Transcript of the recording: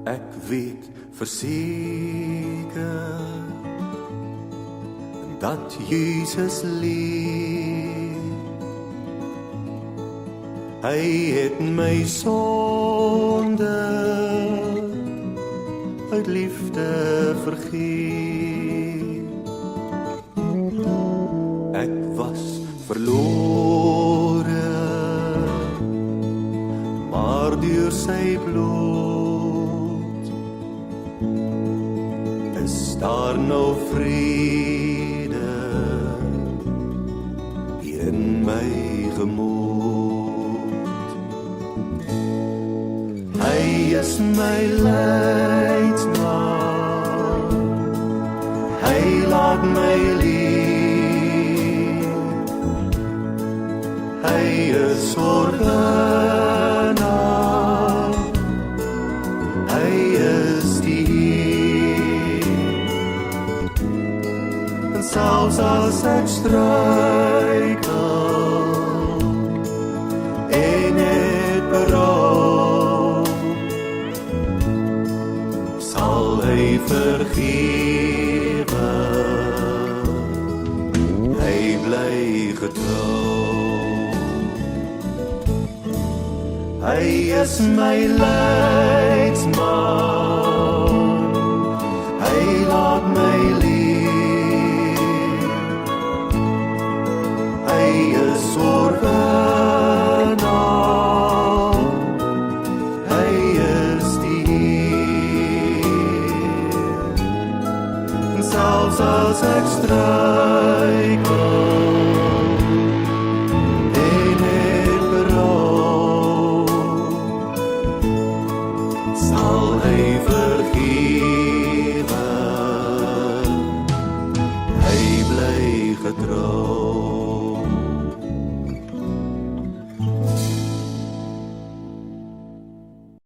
Ek weet verseker dat Jesus leef. Hy het my sonde uit liefde vergeef. Ek was verlore, maar deur sy bloed is daar nou vrede hier in my gemoed. Hy is my leidsman, hy laat my leef, hy is ordenaar, hy is die Heer. En selfs as ek struikel en het berou, sal hy vergewe, hy bly getrou. Hy is my leidsman, hy laat my leef, hy is ordenaar, hy is die Heer. En selfs as ek struikel en het berou, sal hy vergewe, hy bly getrou.